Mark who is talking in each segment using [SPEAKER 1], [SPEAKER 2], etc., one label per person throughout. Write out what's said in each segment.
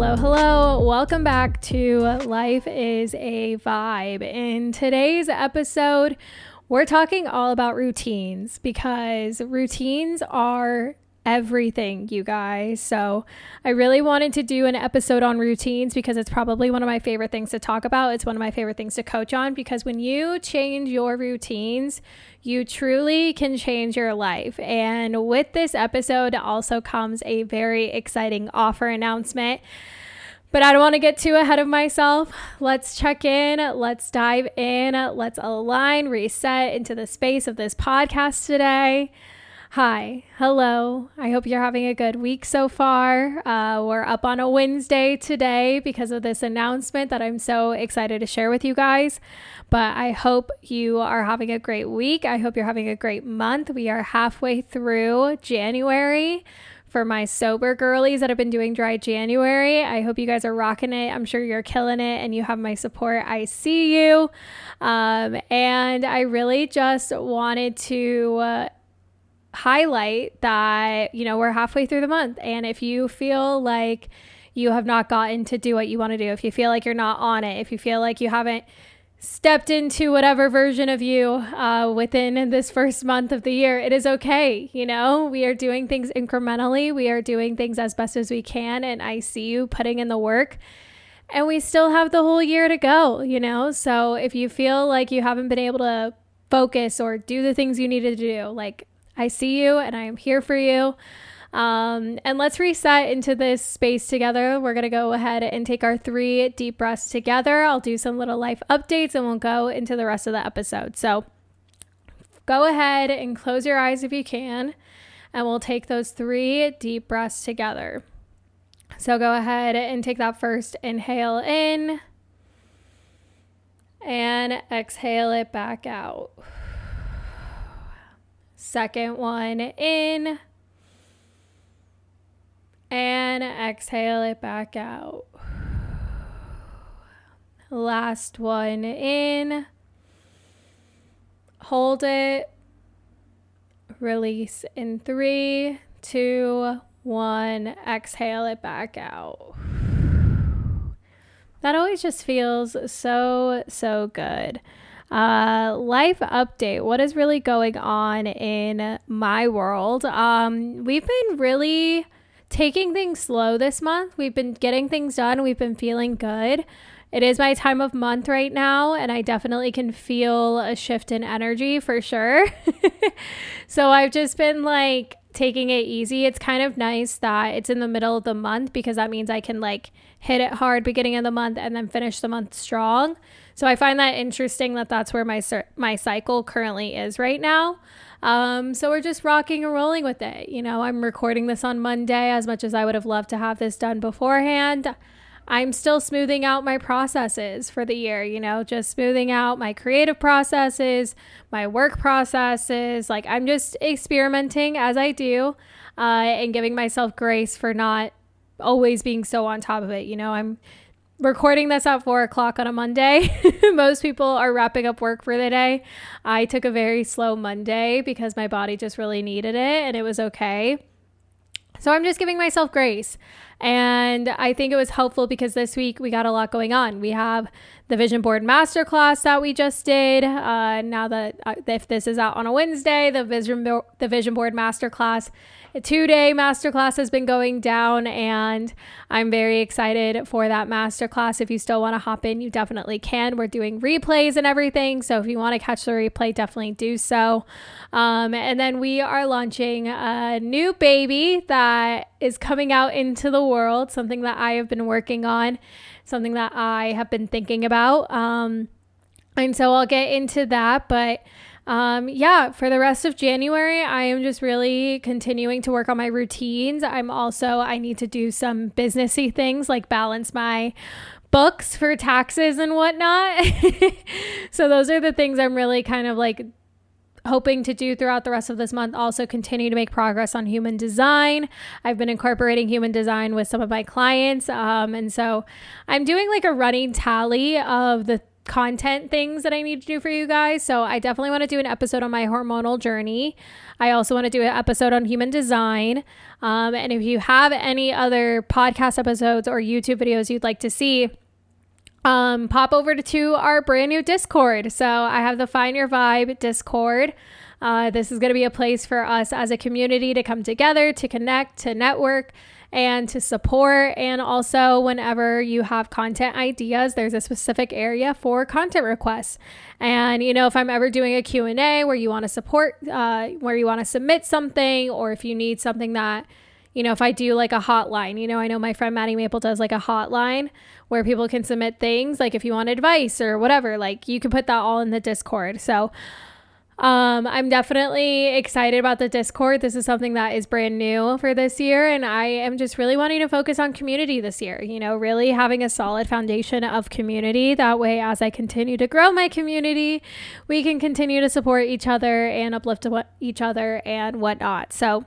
[SPEAKER 1] Hello, hello. Welcome back to Life is a Vibe. In today's episode, we're talking all about routines because routines are everything, you guys. So I really wanted to do an episode on routines because it's probably one of my favorite things to talk about. It's one of my favorite things to coach on because when you change your routines, you truly can change your life. And with this episode also comes a very exciting offer announcement. But I don't want to get too ahead of myself. Let's check in. Let's dive in. Let's align, reset into the space of this podcast today. Hi, hello. I hope you're having a good week so far. We're up on a Wednesday today because of this announcement that I'm so excited to share with you guys. But I hope you are having a great week. I hope you're having a great month. We are halfway through January. For my sober girlies that have been doing dry January, I hope you guys are rocking it. I'm sure you're killing it and you have my support. I see you. And I really just wanted to highlight that, we're halfway through the month. And if you feel like you have not gotten to do what you want to do, if you feel like you're not on it, if you feel like you haven't stepped into whatever version of you within this first month of the year, it is okay. We are doing things incrementally. We are doing things as best as we can. And I see you putting in the work. And we still have the whole year to go, So if you feel like you haven't been able to focus or do the things you needed to do, I see you and I am here for you. And let's reset into this space together. We're going to go ahead and take our 3 deep breaths together. I'll do some little life updates and we'll go into the rest of the episode. So go ahead and close your eyes if you can, and we'll take those 3 deep breaths together. So go ahead and take that first inhale in and exhale it back out. Second one in and exhale it back out. Last one in. Hold it. Release in 3, 2, 1. Exhale it back out. That always just feels so good. Life update. What is really going on in my world? We've been really taking things slow this month. We've been getting things done. We've been feeling good. It is my time of month right now, and I definitely can feel a shift in energy for sure. So I've just been taking it easy. It's kind of nice that it's in the middle of the month because that means I can hit it hard beginning of the month and then finish the month strong. So I find that interesting that that's where my cycle currently is right now. So we're just rocking and rolling with it. I'm recording this on Monday. As much as I would have loved to have this done beforehand, I'm still smoothing out my processes for the year, just smoothing out my creative processes, my work processes. I'm just experimenting as I do, and giving myself grace for not always being so on top of it. I'm recording this at 4:00 on a Monday. Most people are wrapping up work for the day. I took a very slow Monday because my body just really needed it and it was okay. So I'm just giving myself grace. And I think it was helpful because this week we got a lot going on. We have the Vision Board Masterclass that we just did. Now that if this is out on a Wednesday, the Vision Board Masterclass, a 2-day masterclass has been going down, and I'm very excited for that masterclass. If you still want to hop in, you definitely can. We're doing replays and everything, so if you want to catch the replay, definitely do so. And then we are launching a new baby that is coming out into the world, something that I have been working on, something that I have been thinking about. And so I'll get into that, but for the rest of January, I am just really continuing to work on my routines. I need to do some businessy things like balance my books for taxes and whatnot. So those are the things I'm really kind of hoping to do throughout the rest of this month. Also continue to make progress on human design. I've been incorporating human design with some of my clients. And so I'm doing a running tally of the content things that I need to do for you guys. So I definitely want to do an episode on my hormonal journey. I also want to do an episode on human design. And if you have any other podcast episodes or YouTube videos you'd like to see, pop over to our brand new Discord. So I have the Find Your Vibe Discord. This is going to be a place for us as a community to come together, to connect, to network, and to support. And also, whenever you have content ideas, there's a specific area for content requests. And, if I'm ever doing a Q&A where you want to support, where you want to submit something, or if you need something that, if I do like a hotline, I know my friend Maddie Maple does like a hotline where people can submit things, like if you want advice or whatever, like you can put that all in the Discord. So I'm definitely excited about the Discord. This is something that is brand new for this year. And I am just really wanting to focus on community this year, really having a solid foundation of community. That way, as I continue to grow my community, we can continue to support each other and uplift each other and whatnot. So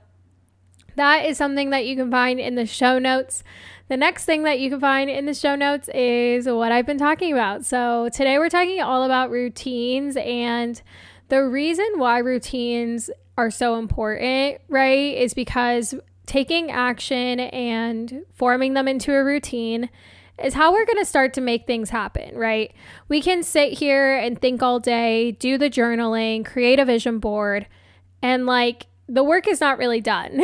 [SPEAKER 1] that is something that you can find in the show notes. The next thing that you can find in the show notes is what I've been talking about. So today we're talking all about routines, and the reason why routines are so important, right, is because taking action and forming them into a routine is how we're going to start to make things happen, right? We can sit here and think all day, do the journaling, create a vision board, and the work is not really done.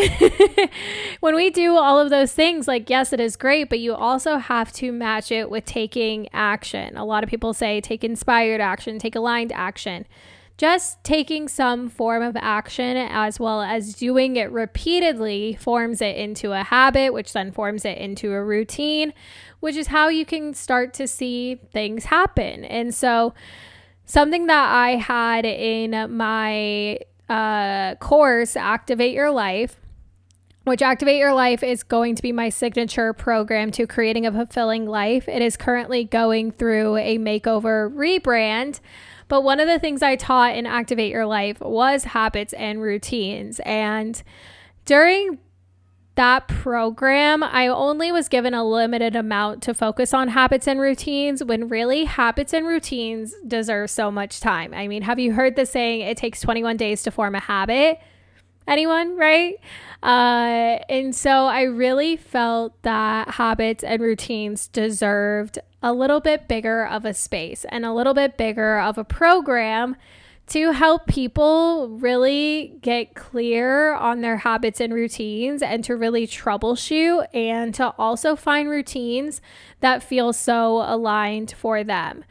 [SPEAKER 1] When we do all of those things, yes, it is great, but you also have to match it with taking action. A lot of people say take inspired action, take aligned action. Just taking some form of action as well as doing it repeatedly forms it into a habit, which then forms it into a routine, which is how you can start to see things happen. And so something that I had in my course, Activate Your Life, which Activate Your Life is going to be my signature program to creating a fulfilling life. It is currently going through a makeover rebrand. But one of the things I taught in Activate Your Life was habits and routines. And during that program, I only was given a limited amount to focus on habits and routines, when really habits and routines deserve so much time. I mean, have you heard the saying, it takes 21 days to form a habit? Anyone, right? And so I really felt that habits and routines deserved a little bit bigger of a space and a little bit bigger of a program to help people really get clear on their habits and routines, and to really troubleshoot, and to also find routines that feel so aligned for them.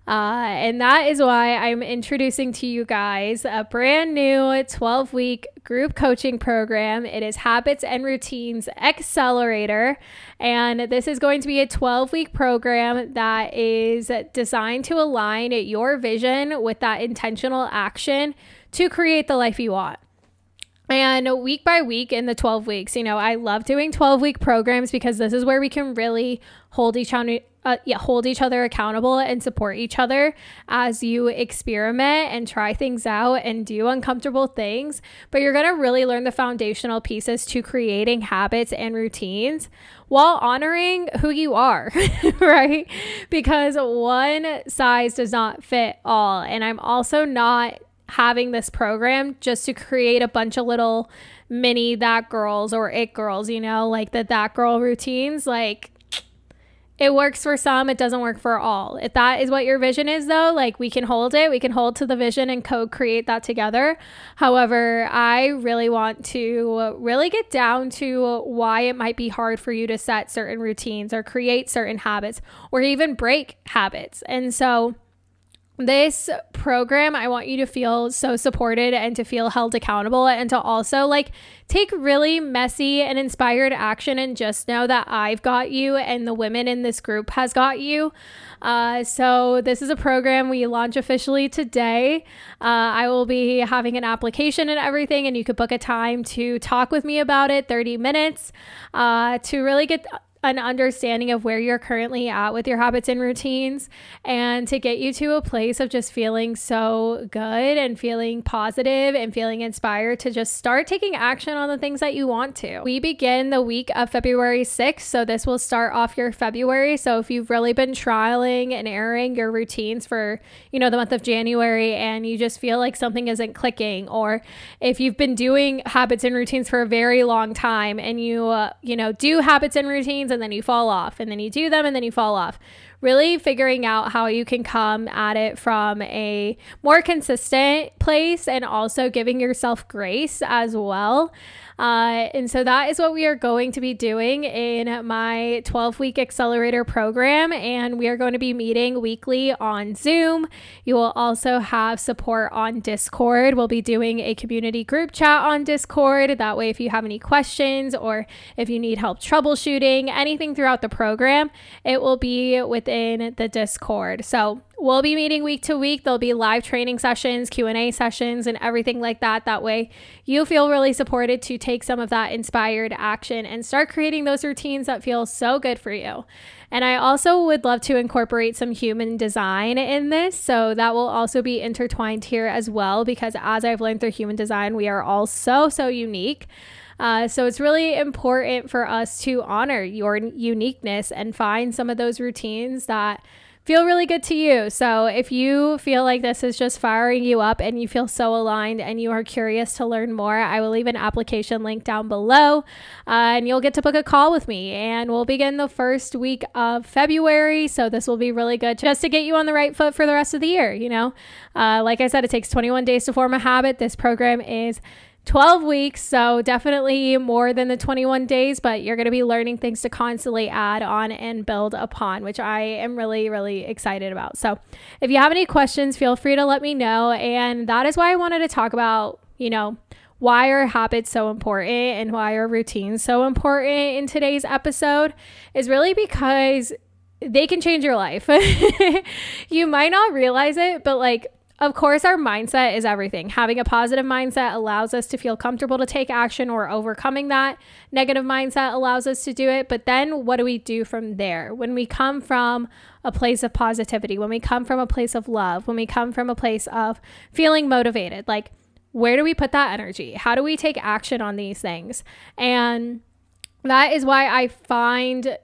[SPEAKER 1] And that is why I'm introducing to you guys a brand new 12-week group coaching program. It is Habits and Routines Accelerator. And this is going to be a 12-week program that is designed to align your vision with that intentional action to create the life you want. And week by week in the 12 weeks, I love doing 12-week programs because this is where we can really hold each other accountable and support each other as you experiment and try things out and do uncomfortable things. But you're going to really learn the foundational pieces to creating habits and routines while honoring who you are, right? Because one size does not fit all. And I'm also not having this program just to create a bunch of little mini that girls or it girls, that girl routines. It works for some, it doesn't work for all. If that is what your vision is, though, we can hold to the vision and co-create that together. However, I really want to really get down to why it might be hard for you to set certain routines or create certain habits or even break habits. And so this program, I want you to feel so supported and to feel held accountable, and to also take really messy and inspired action, and just know that I've got you and the women in this group has got you. So this is a program we launch officially today. I will be having an application and everything, and you could book a time to talk with me about it, 30 minutes, to really get an understanding of where you're currently at with your habits and routines, and to get you to a place of just feeling so good and feeling positive and feeling inspired to just start taking action on the things that you want to. We begin the week of February 6th, so this will start off your February. So if you've really been trialing and erroring your routines for, the month of January, and you just feel like something isn't clicking, or if you've been doing habits and routines for a very long time and you do habits and routines and then you fall off, and then you do them and then you fall off, really figuring out how you can come at it from a more consistent place, and also giving yourself grace as well. And so that is what we are going to be doing in my 12-week accelerator program. And we are going to be meeting weekly on Zoom. You will also have support on Discord. We'll be doing a community group chat on Discord. That way, if you have any questions or if you need help troubleshooting anything throughout the program, it will be within the Discord. So we'll be meeting week to week. There'll be live training sessions, Q&A sessions, and everything like that. That way you feel really supported to take some of that inspired action and start creating those routines that feel so good for you. And I also would love to incorporate some human design in this. So that will also be intertwined here as well, because as I've learned through human design, we are all so unique. So it's really important for us to honor your uniqueness and find some of those routines that feel really good to you. So if you feel like this is just firing you up and you feel so aligned and you are curious to learn more, I will leave an application link down below, and you'll get to book a call with me, and we'll begin the first week of February. So this will be really good just to get you on the right foot for the rest of the year. Like I said, it takes 21 days to form a habit. This program is 12 weeks, so definitely more than the 21 days, but you're going to be learning things to constantly add on and build upon, which I am really, really excited about. So if you have any questions, feel free to let me know. And that is why I wanted to talk about, why are habits so important and why are routines so important in today's episode, is really because they can change your life. You might not realize it, but of course, our mindset is everything. Having a positive mindset allows us to feel comfortable to take action, or overcoming that negative mindset allows us to do it. But then what do we do from there? When we come from a place of positivity, when we come from a place of love, when we come from a place of feeling motivated, where do we put that energy? How do we take action on these things? And that is why I find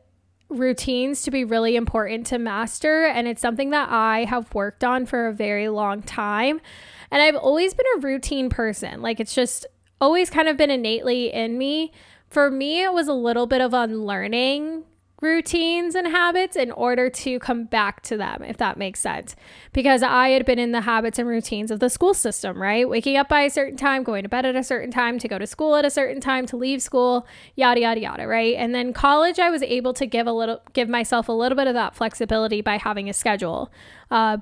[SPEAKER 1] routines to be really important to master, and it's something that I have worked on for a very long time. And I've always been a routine person. It's just always kind of been innately in me. For me, it was a little bit of unlearning routines and habits in order to come back to them, if that makes sense. Because I had been in the habits and routines of the school system, right? Waking up by a certain time, going to bed at a certain time, to go to school at a certain time, to leave school, yada, yada, yada, right? And then college, I was able to give myself a little bit of that flexibility by having a schedule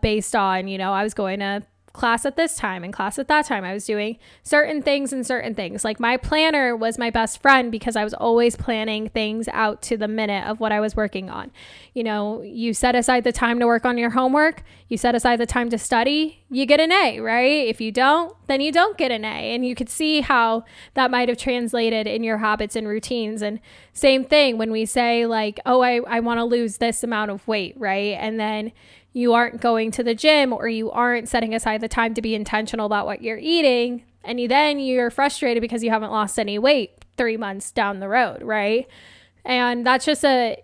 [SPEAKER 1] based on, I was going to class at this time and class at that time. I was doing certain things and certain things. My planner was my best friend because I was always planning things out to the minute of what I was working on. You set aside the time to work on your homework, you set aside the time to study, you get an A, right? If you don't, then you don't get an A. And you could see how that might have translated in your habits and routines. And same thing when we say I want to lose this amount of weight, right? And then you aren't going to the gym, or you aren't setting aside the time to be intentional about what you're eating, and you're frustrated because you haven't lost any weight 3 months down the road, right? And that's just a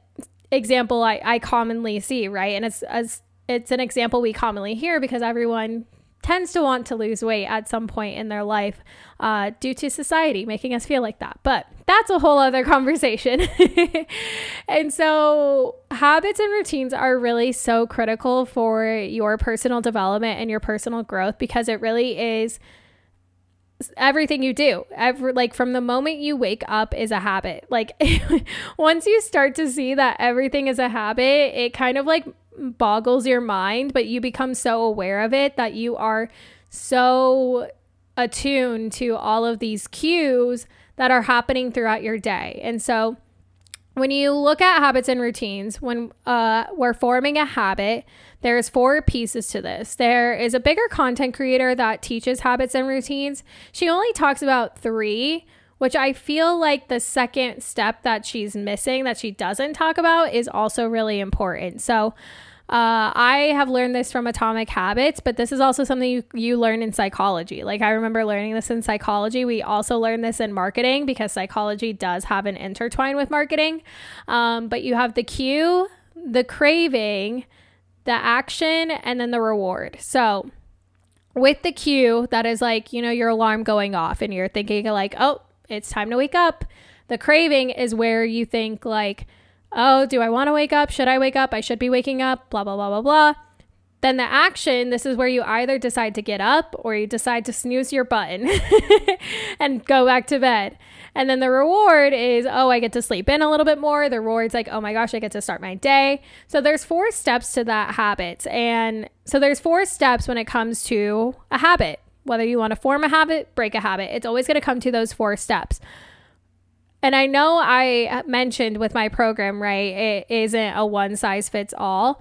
[SPEAKER 1] example I commonly see, right? And it's an example we commonly hear because everyone tends to want to lose weight at some point in their life due to society making us feel like that. But that's a whole other conversation. And so habits and routines are really so critical for your personal development and your personal growth, because it really is everything you do. From the moment you wake up is a habit. Once you start to see that everything is a habit, it kind of boggles your mind, but you become so aware of it that you are so attuned to all of these cues that are happening throughout your day. And so when you look at habits and routines, when we're forming a habit, there's 4 pieces to this. There is a bigger content creator that teaches habits and routines. She only talks about 3, which I feel like the second step that she's missing that she doesn't talk about is also really important. So I have learned this from Atomic Habits, but this is also something you learn in psychology. Like I remember learning this in psychology. We also learn this in marketing because psychology does have an intertwine with marketing. But you have the cue, the craving, the action, and then the reward. So with the cue, that is like, your alarm going off and you're thinking like, oh, it's time to wake up. The craving is where you think like, oh, do I want to wake up? Should I wake up? I should be waking up, blah, blah, blah, blah, blah. Then the action, this is where you either decide to get up or you decide to snooze your button and go back to bed. And then the reward is, oh, I get to sleep in a little bit more. The reward's like, oh my gosh, I get to start my day. So there's 4 steps to that habit. And so there's 4 steps when it comes to a habit. Whether you want to form a habit, break a habit, it's always going to come to those 4 steps. And I know I mentioned with my program, right, it isn't a one size fits all.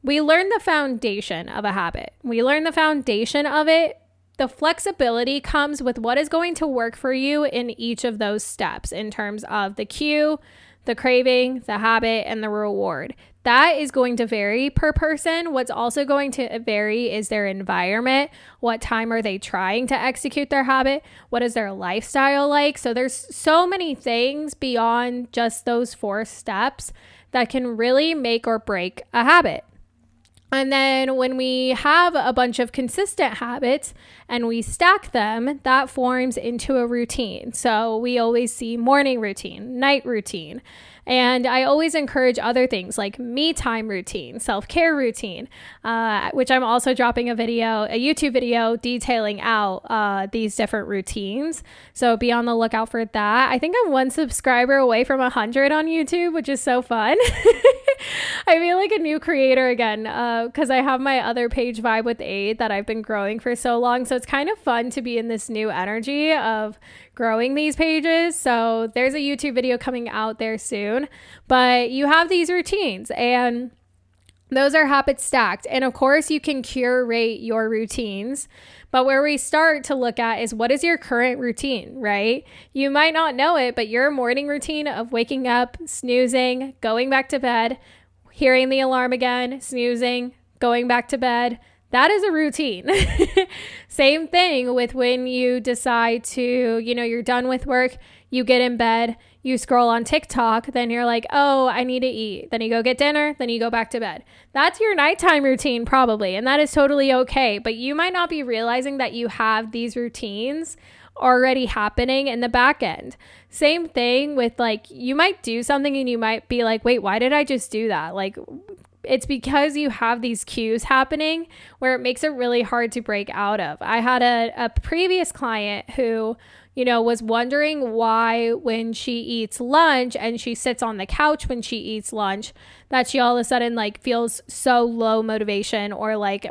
[SPEAKER 1] We learn the foundation of a habit. We learn the foundation of it. The flexibility comes with what is going to work for you in each of those steps in terms of the cue, the craving, the habit, and the reward. That is going to vary per person. What's also going to vary is their environment. What time are they trying to execute their habit? What is their lifestyle like? So there's so many things beyond just those 4 steps that can really make or break a habit. And then when we have a bunch of consistent habits and we stack them, that forms into a routine. So we always see morning routine, night routine. And I always encourage other things like me time routine, self-care routine, which I'm also dropping a YouTube video detailing out these different routines. So be on the lookout for that. I think I'm 1 subscriber away from 100 on YouTube, which is so fun. I feel like a new creator again because I have my other page, Vibe with Aid, that I've been growing for so long. So it's kind of fun to be in this new energy of growing these pages. So there's a YouTube video coming out there soon, but you have these routines and those are habit stacked. And of course you can curate your routines, but where we start to look at is what is your current routine, right? You might not know it, but your morning routine of waking up, snoozing, going back to bed, hearing the alarm again, snoozing, going back to bed, that is a routine. Same thing with when you decide to, you're done with work, you get in bed, you scroll on TikTok, then you're like, oh, I need to eat. Then you go get dinner, then you go back to bed. That's your nighttime routine probably, and that is totally okay. But you might not be realizing that you have these routines already happening in the back end. Same thing with like, you might do something and you might be like, wait, why did I just do that? Like, it's because you have these cues happening where it makes it really hard to break out of. I had a previous client who, was wondering why when she eats lunch and she sits on the couch when she eats lunch, that she all of a sudden like feels so low motivation or like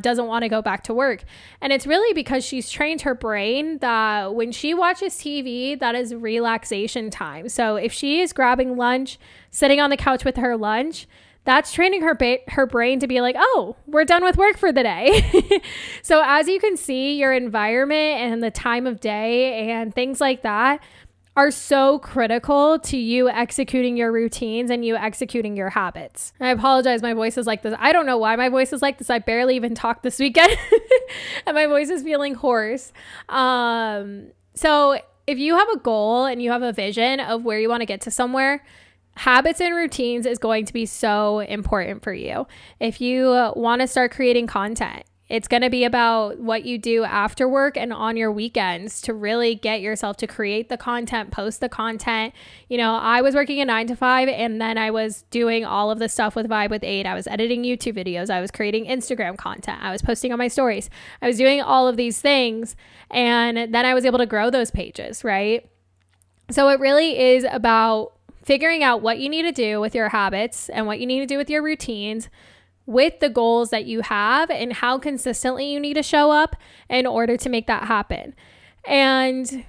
[SPEAKER 1] doesn't want to go back to work. And it's really because she's trained her brain that when she watches TV, that is relaxation time. So if she is grabbing lunch, sitting on the couch with her lunch, that's training her brain to be like, oh, we're done with work for the day. So as you can see, your environment and the time of day and things like that are so critical to you executing your routines and you executing your habits. I apologize, my voice is like this. I don't know why my voice is like this. I barely even talked this weekend and my voice is feeling hoarse. So if you have a goal and you have a vision of where you want to get to somewhere, habits and routines is going to be so important for you. If you want to start creating content, it's going to be about what you do after work and on your weekends to really get yourself to create the content, post the content. I was working a 9 to 5 and then I was doing all of the stuff with Vibe with Aid. I was editing YouTube videos. I was creating Instagram content. I was posting on my stories. I was doing all of these things. And then I was able to grow those pages, right? So it really is about figuring out what you need to do with your habits and what you need to do with your routines with the goals that you have and how consistently you need to show up in order to make that happen. And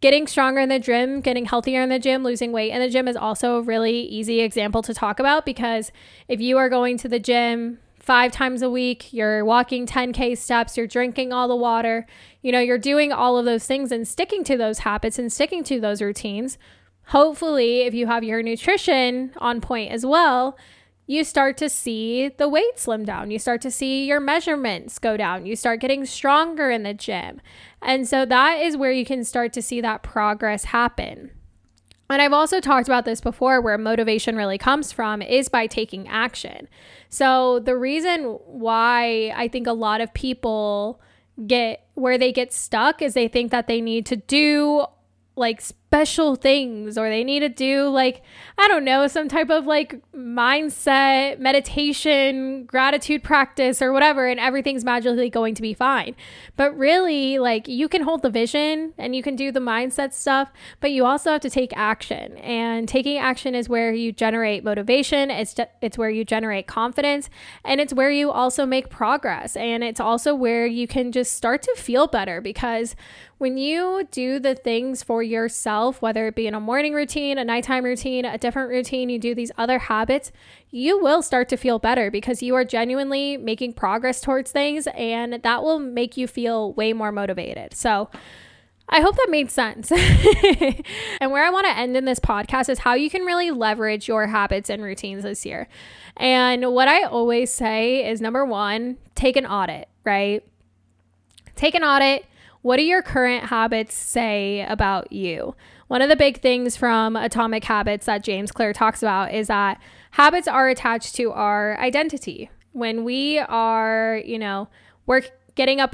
[SPEAKER 1] getting stronger in the gym, getting healthier in the gym, losing weight in the gym is also a really easy example to talk about, because if you are going to the gym 5 times a week, you're walking 10K steps, you're drinking all the water, you're doing all of those things and sticking to those habits and sticking to those routines. Hopefully, if you have your nutrition on point as well, you start to see the weight slim down. You start to see your measurements go down. You start getting stronger in the gym. And so that is where you can start to see that progress happen. And I've also talked about this before, where motivation really comes from is by taking action. So the reason why I think a lot of people get where they get stuck is they think that they need to do like special things, or they need to do like, I don't know, some type of like mindset, meditation, gratitude practice or whatever, and everything's magically going to be fine. But really, like, you can hold the vision and you can do the mindset stuff, but you also have to take action. And taking action is where you generate motivation. It's where you generate confidence, and it's where you also make progress. And it's also where you can just start to feel better, because when you do the things for yourself, whether it be in a morning routine, a nighttime routine, a different routine, you do these other habits, you will start to feel better because you are genuinely making progress towards things, and that will make you feel way more motivated. So I hope that made sense. And where I want to end in this podcast is how you can really leverage your habits and routines this year. And what I always say is, number one, take an audit, right? Take an audit. What do your current habits say about you? One of the big things from Atomic Habits that James Clear talks about is that habits are attached to our identity. When we are, getting up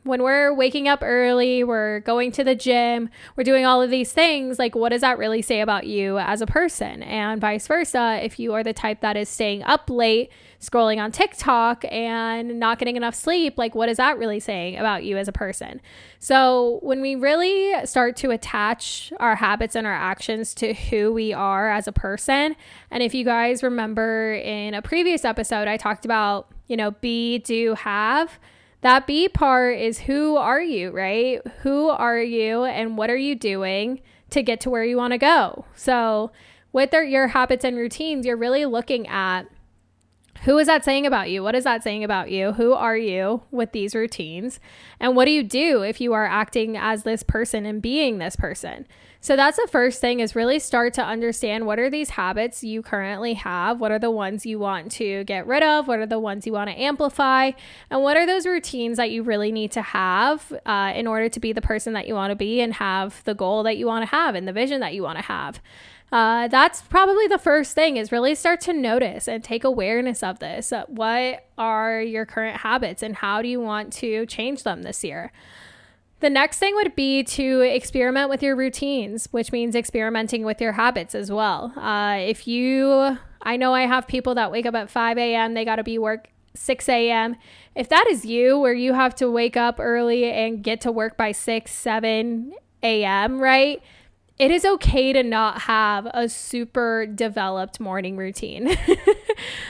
[SPEAKER 1] when we're waking up early, we're going to the gym, we're doing all of these things, like, what does that really say about you as a person? And vice versa, if you are the type that is staying up late, scrolling on TikTok and not getting enough sleep, like, what is that really saying about you as a person? So when we really start to attach our habits and our actions to who we are as a person, and if you guys remember in a previous episode, I talked about, be, do, have. That B part is, who are you, right? Who are you and what are you doing to get to where you want to go? So with your habits and routines, you're really looking at, who is that saying about you? What is that saying about you? Who are you with these routines? And what do you do if you are acting as this person and being this person? So that's the first thing, is really start to understand, what are these habits you currently have? What are the ones you want to get rid of? What are the ones you want to amplify? And what are those routines that you really need to have in order to be the person that you want to be and have the goal that you want to have and the vision that you want to have? That's probably the first thing, is really start to notice and take awareness of this. What are your current habits and how do you want to change them this year? The next thing would be to experiment with your routines, which means experimenting with your habits as well. I know I have people that wake up at 5 a.m. They got to be work 6 a.m. If that is you, where you have to wake up early and get to work by 6, 7 a.m., right? It is okay to not have a super developed morning routine.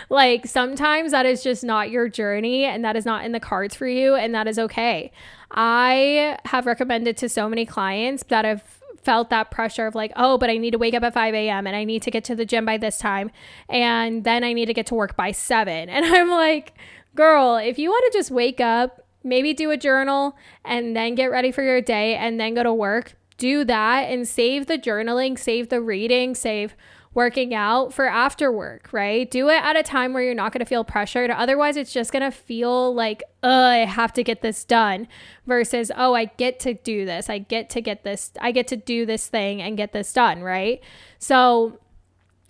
[SPEAKER 1] Like, sometimes that is just not your journey and that is not in the cards for you, and that is okay. I have recommended to so many clients that have felt that pressure of like, oh, but I need to wake up at 5 a.m. and I need to get to the gym by this time, and then I need to get to work by 7. And I'm like, girl, if you want to just wake up, maybe do a journal and then get ready for your day and then go to work, do that and save the journaling, save the reading, save working out for after work, right? Do it at a time where you're not going to feel pressured. Otherwise, it's just going to feel like, I have to get this done, versus, oh, I get to do this. I get to do this thing and get this done, right? So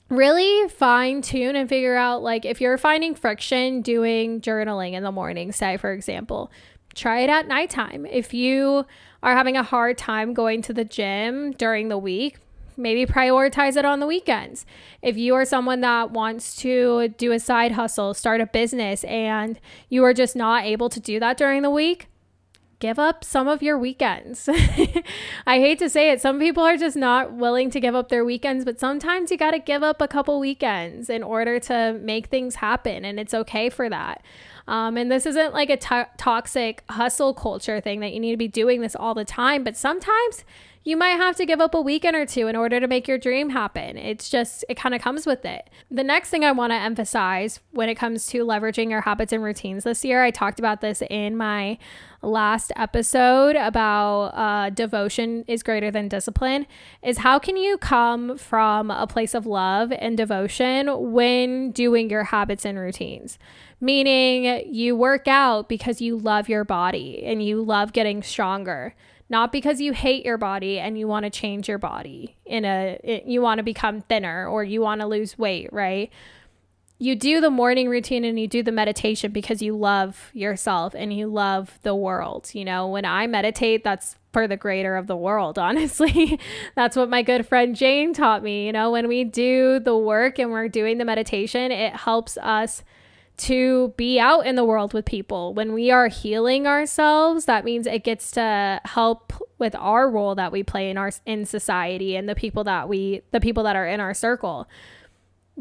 [SPEAKER 1] really fine tune and figure out, like, if you're finding friction doing journaling in the morning, say, for example, try it at nighttime. If you are having a hard time going to the gym during the week, maybe prioritize it on the weekends. If you are someone that wants to do a side hustle, start a business, and you are just not able to do that during the week, give up some of your weekends. I hate to say it. Some people are just not willing to give up their weekends, but sometimes you got to give up a couple weekends in order to make things happen. And it's okay for that. And this isn't like a toxic hustle culture thing that you need to be doing this all the time, but sometimes you might have to give up a weekend or two in order to make your dream happen. It kind of comes with it. The next thing I want to emphasize when it comes to leveraging your habits and routines this year, I talked about this in my last episode about devotion is greater than discipline, is how can you come from a place of love and devotion when doing your habits and routines? Meaning you work out because you love your body and you love getting stronger, not because you hate your body and you want to change your body you want to become thinner or you want to lose weight, right? You do the morning routine and you do the meditation because you love yourself and you love the world. When I meditate, that's for the greater of the world, honestly. That's what my good friend Jane taught me. When we do the work and we're doing the meditation, it helps us to be out in the world with people. When we are healing ourselves, that means it gets to help with our role that we play in society and the people that are in our circle.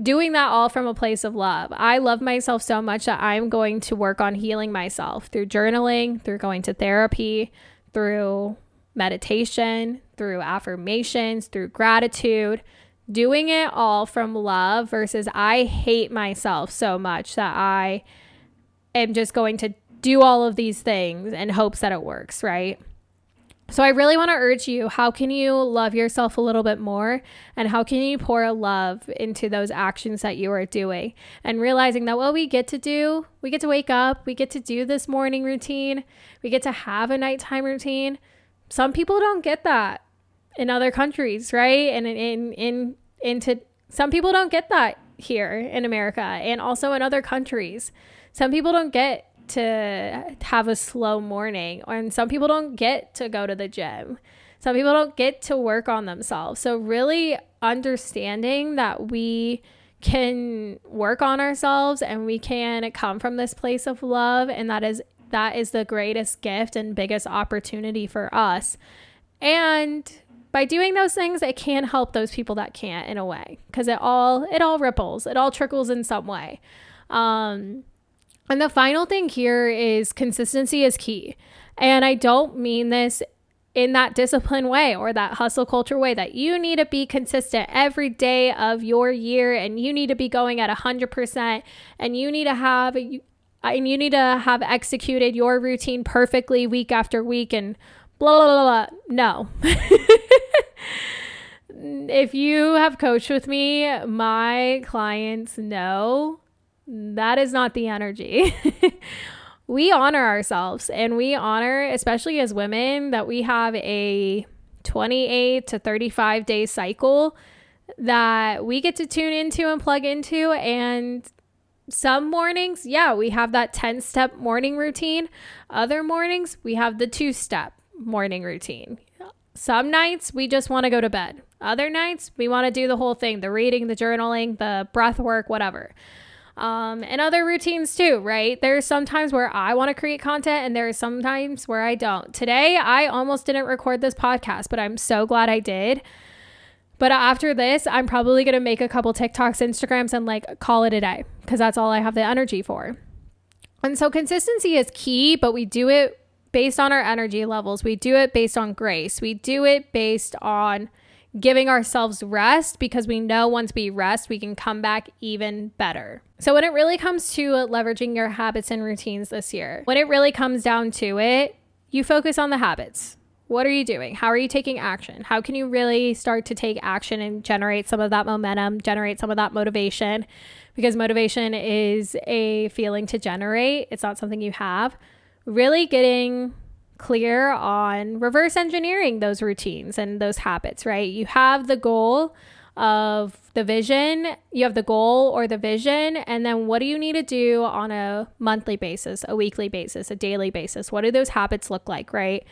[SPEAKER 1] Doing that all from a place of love. I love myself so much that I'm going to work on healing myself through journaling, through going to therapy, through meditation, through affirmations, through gratitude, doing it all from love versus I hate myself so much that I am just going to do all of these things in hopes that it works, right? So I really want to urge you, how can you love yourself a little bit more? And how can you pour love into those actions that you are doing? And realizing that what we get to wake up, we get to do this morning routine, we get to have a nighttime routine. Some people don't get that in other countries, right? And some people don't get that here in America and also in other countries. Some people don't get to have a slow morning, and some people don't get to go to the gym. Some people don't get to work on themselves. So really understanding that we can work on ourselves and we can come from this place of love, and that is the greatest gift and biggest opportunity for us. And by doing those things, it can help those people that can't, in a way, because it all ripples, it all trickles in some way. And the final thing here is consistency is key. And I don't mean this in that discipline way or that hustle culture way that you need to be consistent every day of your year and you need to be going at 100% and you need to have executed your routine perfectly week after week and blah, blah, blah, blah. No. If you have coached with me, my clients know that is not the energy. We honor ourselves and we honor, especially as women, that we have a 28 to 35 day cycle that we get to tune into and plug into. And some mornings, we have that 10-step morning routine. Other mornings, we have the 2-step morning routine. Some nights we just want to go to bed. Other nights we want to do the whole thing, the reading, the journaling, the breath work, whatever. And other routines too, right? There's some times where I want to create content and there's some times where I don't. Today, I almost didn't record this podcast, but I'm so glad I did. But after this, I'm probably going to make a couple TikToks, Instagrams, and call it a day because that's all I have the energy for. And so consistency is key, but we do it based on our energy levels. We do it based on grace. We do it based on giving ourselves rest because we know once we rest, we can come back even better. So when it really comes to leveraging your habits and routines this year, when it really comes down to it, you focus on the habits. What are you doing? How are you taking action? How can you really start to take action and generate some of that momentum, generate some of that motivation? Because motivation is a feeling to generate. It's not something you have. Really getting clear on reverse engineering those routines and those habits, right? You have the goal of the vision, you have the goal or the vision, and then what do you need to do on a monthly basis, a weekly basis, a daily basis? What do those habits look like, right?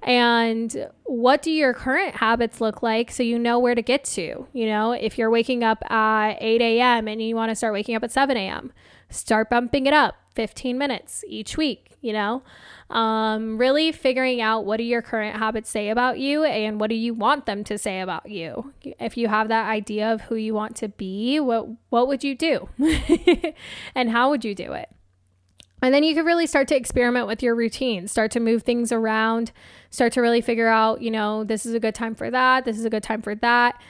[SPEAKER 1] And what do your current habits look like so you know where to get to? If you're waking up at 8 a.m. and you want to start waking up at 7 a.m., start bumping it up 15 minutes each week, really figuring out what do your current habits say about you and what do you want them to say about you. If you have that idea of who you want to be, what would you do? And how would you do it? And then you can really start to experiment with your routine, start to move things around, start to really figure out, this is a good time for that. This is a good time for that.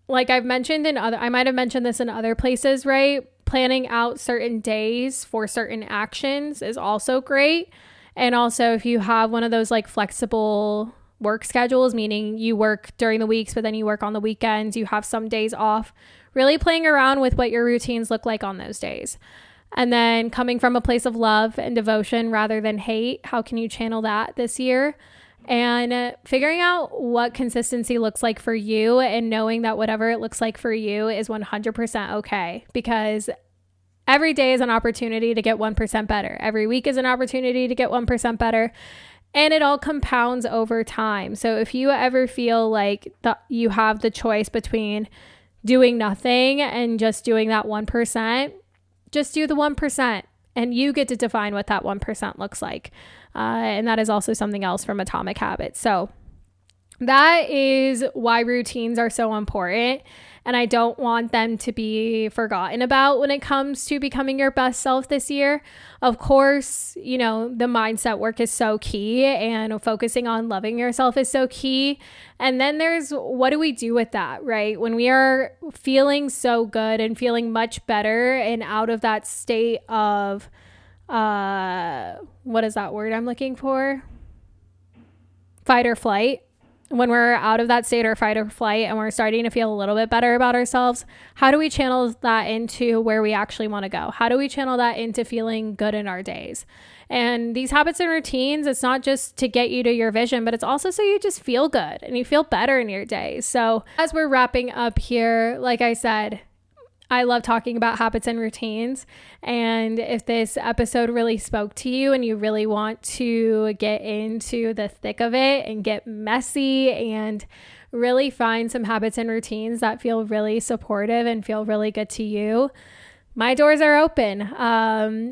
[SPEAKER 1] Like I might have mentioned this in other places, right? Planning out certain days for certain actions is also great. And also if you have one of those like flexible work schedules, meaning you work during the weeks, but then you work on the weekends, you have some days off, really playing around with what your routines look like on those days. And then coming from a place of love and devotion rather than hate, how can you channel that this year? And figuring out what consistency looks like for you and knowing that whatever it looks like for you is 100% okay, because every day is an opportunity to get 1% better. Every week is an opportunity to get 1% better. And it all compounds over time. So if you ever feel like you have the choice between doing nothing and just doing that 1%, just do the 1%, and you get to define what that 1% looks like. And that is also something else from Atomic Habits. So that is why routines are so important. And I don't want them to be forgotten about when it comes to becoming your best self this year. Of course, the mindset work is so key, and focusing on loving yourself is so key. And then there's, what do we do with that, right? When we are feeling so good and feeling much better and out of that state of, what is that word I'm looking for? Fight or flight. When we're out of that state or fight or flight and we're starting to feel a little bit better about ourselves, how do we channel that into where we actually want to go? How do we channel that into feeling good in our days? And these habits and routines, it's not just to get you to your vision, but it's also so you just feel good and you feel better in your days. So as we're wrapping up here, like I said, I love talking about habits and routines. And if this episode really spoke to you and you really want to get into the thick of it and get messy and really find some habits and routines that feel really supportive and feel really good to you, my doors are open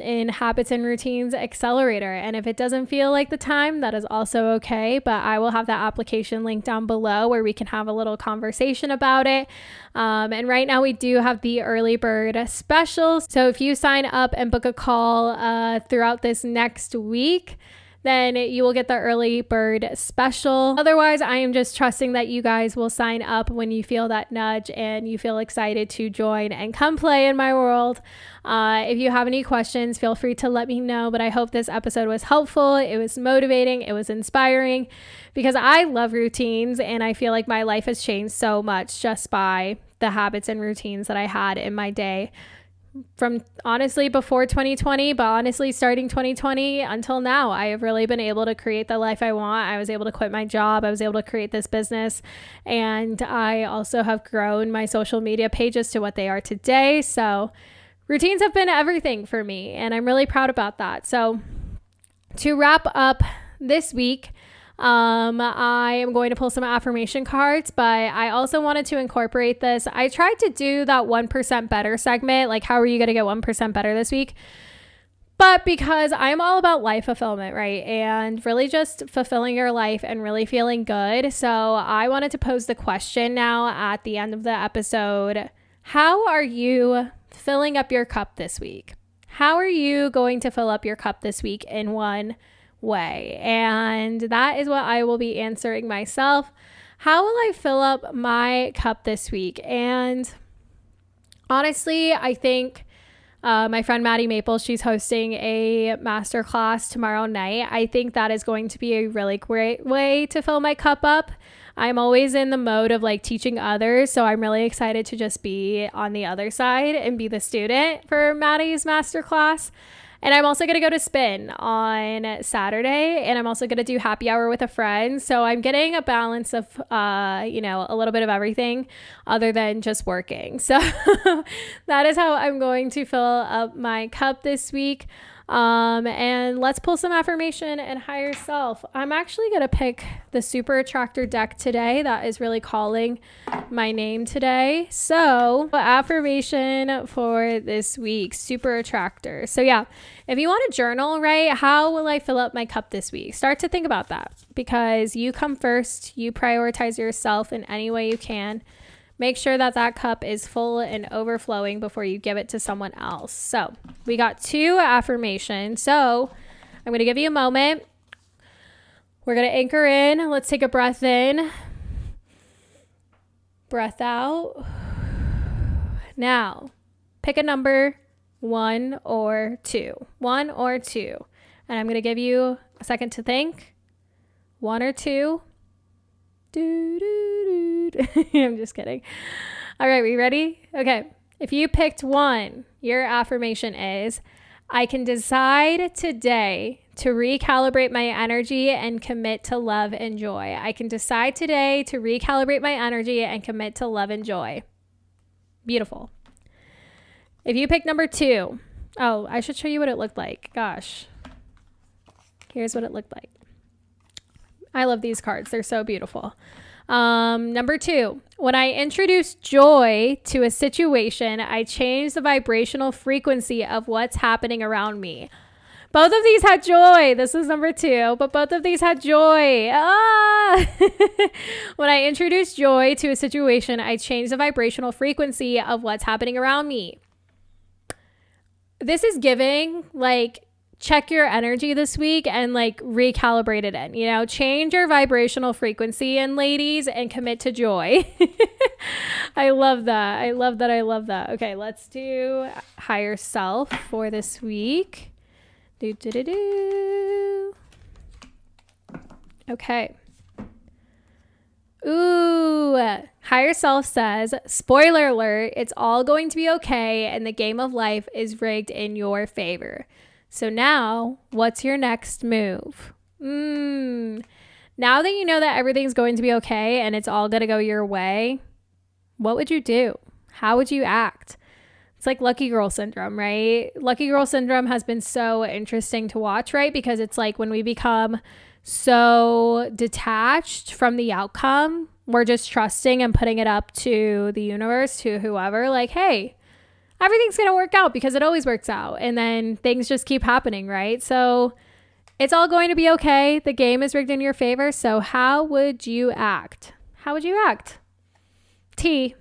[SPEAKER 1] in Habits and Routines Accelerator. And if it doesn't feel like the time, that is also okay. But I will have that application link down below where we can have a little conversation about it. And right now we do have the early bird special. So if you sign up and book a call throughout this next week, then you will get the early bird special. Otherwise, I am just trusting that you guys will sign up when you feel that nudge and you feel excited to join and come play in my world. If you have any questions, feel free to let me know. But I hope this episode was helpful. It was motivating. It was inspiring, because I love routines and I feel like my life has changed so much just by the habits and routines that I had in my day. From honestly before 2020, but honestly starting 2020 until now, I have really been able to create the life I want. I was able to quit my job. I was able to create this business. And I also have grown my social media pages to what they are today. So routines have been everything for me, and I'm really proud about that. So to wrap up this week, I am going to pull some affirmation cards, but I also wanted to incorporate this. I tried to do that 1% better segment, like how are you going to get 1% better this week? But because I'm all about life fulfillment, right? And really just fulfilling your life and really feeling good. So I wanted to pose the question now at the end of the episode. How are you filling up your cup this week? How are you going to fill up your cup this week in one way? And that is what I will be answering myself. How will I fill up my cup this week? And honestly, I think my friend Maddie Maple, she's hosting a masterclass tomorrow night. I think that is going to be a really great way to fill my cup up. I'm always in the mode of like teaching others, so I'm really excited to just be on the other side and be the student for Maddie's masterclass. And I'm also going to go to Spin on Saturday, and I'm also going to do happy hour with a friend. So I'm getting a balance of, a little bit of everything other than just working. So that is how I'm going to fill up my cup this week. And let's pull some affirmation and higher self. I'm actually going to pick the Super Attractor deck today. That is really calling my name today. So affirmation for this week, Super Attractor. So yeah, if you want to journal, right, how will I fill up my cup this week? Start to think about that, because you come first. You prioritize yourself in any way you can. make sure that that cup is full and overflowing before you give it to someone else. So we got 2 affirmations. So I'm going to give you a moment. We're going to anchor in. Let's take a breath in. Breath out. Now, pick a number, 1 or 2. 1 or 2. And I'm going to give you a second to think. 1 or 2. I'm just kidding. All right, we ready? Okay. If you picked 1, your affirmation is, I can decide today to recalibrate my energy and commit to love and joy. I can decide today to recalibrate my energy and commit to love and joy. Beautiful. If you pick number 2, oh, I should show you what it looked like. Gosh. Here's what it looked like. I love these cards. They're so beautiful. Number 2, when I introduce joy to a situation, I change the vibrational frequency of what's happening around me. Both of these had joy. This is number 2, but both of these had joy. When I introduce joy to a situation, I change the vibrational frequency of what's happening around me. This is giving, like, check your energy this week and like recalibrate it in, change your vibrational frequency in, ladies, and commit to joy. I love that. I love that. I love that. Okay, let's do higher self for this week. Okay. Ooh, higher self says, spoiler alert, it's all going to be okay and the game of life is rigged in your favor. So now, what's your next move? Now that you know that everything's going to be okay and it's all going to go your way, what would you do? How would you act? It's like lucky girl syndrome, right? Lucky girl syndrome has been so interesting to watch, right? Because it's like when we become so detached from the outcome, we're just trusting and putting it up to the universe, to whoever, like, hey, everything's going to work out because it always works out. And then things just keep happening, right? So it's all going to be okay. The game is rigged in your favor. So how would you act? How would you act? T.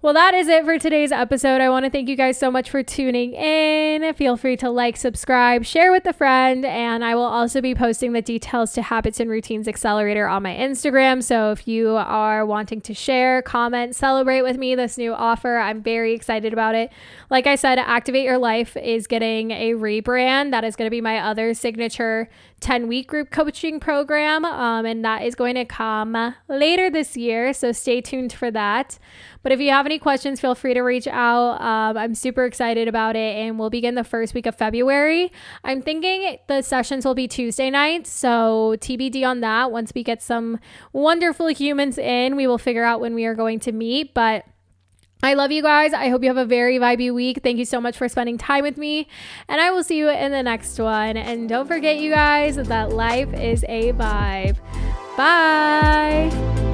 [SPEAKER 1] Well, that is it for today's episode. I want to thank you guys so much for tuning in. Feel free to like, subscribe, share with a friend, and I will also be posting the details to Habits and Routines Accelerator on my Instagram. So if you are wanting to share, comment, celebrate with me this new offer, I'm very excited about it. Like I said, Activate Your Life is getting a rebrand. That is going to be my other signature 10-week group coaching program, and that is going to come later this year. So stay tuned for that. But if you have any questions, feel free to reach out. I'm super excited about it, and we'll begin the first week of February. I'm thinking the sessions will be Tuesday nights, so TBD on that. Once we get some wonderful humans in, we will figure out when we are going to meet. But I love you guys. I hope you have a very vibey week. Thank you so much for spending time with me, and I will see you in the next one. And don't forget, you guys, that life is a vibe. Bye.